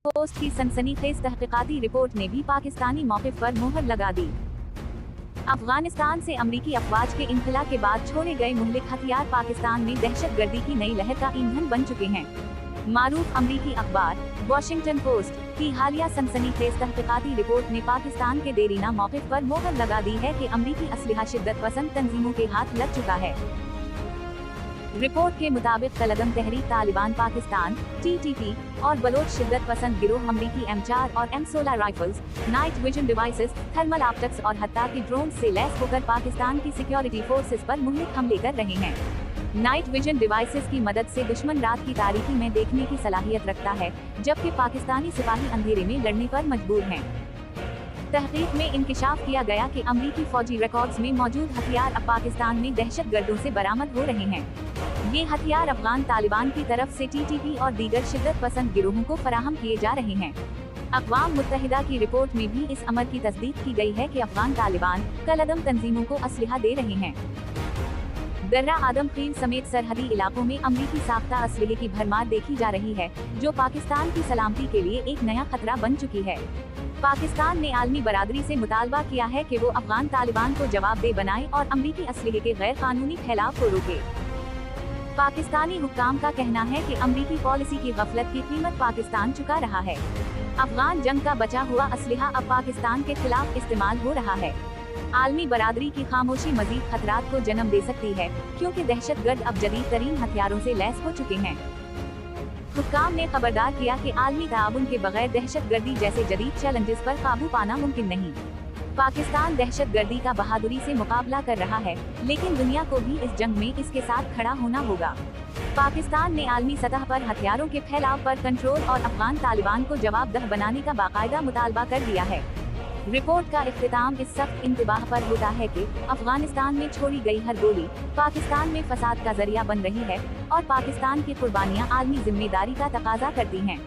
Post की सनसनीखेज तहकीकाती report ने भी पाकिस्तानी मौक़िफ़ पर मोहर लगा दी। अफगानिस्तान से अमरीकी अफवाज के इनखला के बाद छोड़े गए मुहलिक हथियार पाकिस्तान में दहशतगर्दी की नई लहर का ईंधन बन चुके हैं। मारूफ अमरीकी अखबार वॉशिंगटन पोस्ट की हालिया सनसनीखेज तहकीकाती रिपोर्ट ने पाकिस्तान के देरीना मौक़िफ़ पर मोहर लगा दी है कि अमरीकी असलहा शिद्दत पसंद तंजीमों के हाथ लग चुका है। रिपोर्ट के मुताबिक कलदम तहरीक तालिबान पाकिस्तान (TTP) और बलोच शिद्दत पसंद गिरोह अमरीकी M4 और M16 rifles, night vision devices, thermal optics और हत्ता की ड्रोन से लैस होकर पाकिस्तान की सिक्योरिटी फोर्सेस पर मुहलिक हमले कर रहे हैं। नाइट विजन डिवाइसेस की मदद से दुश्मन रात की तारीकी में देखने की सलाहियत रखता है, जबकि पाकिस्तानी सिपाही अंधेरे में लड़ने पर मजबूर हैं। तहकीक में इंकिशाफ किया गया कि अमरीकी फौजी रिकॉर्ड्स में मौजूद हथियार अब पाकिस्तान में दहशतगर्दों से बरामद हो रहे हैं। ये हथियार अफगान तालिबान की तरफ से TTP और दीगर शिद्दत पसंद गिरोहों को फराहम किए जा रहे हैं। अक़वाम मुत्तहिदा की रिपोर्ट में भी इस अमर की तस्दीक की गई है कि अफगान तालिबान कलदम तंजीमों को असलहा दे रहे हैं। दर्रा आदम खील समेत सरहदी इलाकों में अमरीकी साख्ता असलहे की भरमार देखी जा रही है, जो पाकिस्तान की सलामती के लिए एक नया खतरा बन चुकी है। पाकिस्तान ने आलमी बरादरी से मुतालबा किया है कि वो अफगान तालिबान को जवाबदेह बनाए और अमरीकी असलहे के गैर कानूनी फैलाव को रोके। पाकिस्तानी हुक्काम का कहना है कि अमरीकी पॉलिसी की गफलत की कीमत पाकिस्तान चुका रहा है। अफगान जंग का बचा हुआ असलहा अब पाकिस्तान के खिलाफ इस्तेमाल हो रहा है। आलमी बरादरी की खामोशी मजीद खतरात को जन्म दे सकती है, क्योंकि दहशतगर्द अब जदीद तरीन हथियारों से लैस हो चुके हैं। हुक्काम ने खबरदार किया कि आलमी ताउन के बगैर दहशतगर्दी जैसे जदीद चैलेंजेस पर काबू पाना मुमकिन नहीं। पाकिस्तान दहशतगर्दी का बहादुरी से मुकाबला कर रहा है, लेकिन दुनिया को भी इस जंग में इसके साथ खड़ा होना होगा। पाकिस्तान ने आलमी सतह पर हथियारों के फैलाव पर कंट्रोल और अफगान तालिबान को जवाबदेह बनाने का बाकायदा मुतालबा कर दिया है। रिपोर्ट का इख्तिताम इस सख्त इंतबाह पर होता है कि अफगानिस्तान में छोड़ी गई हर गोली पाकिस्तान में फसाद का जरिया बन रही है और पाकिस्तान की कुर्बानियां आलमी जिम्मेदारी का तकाजा करती हैं।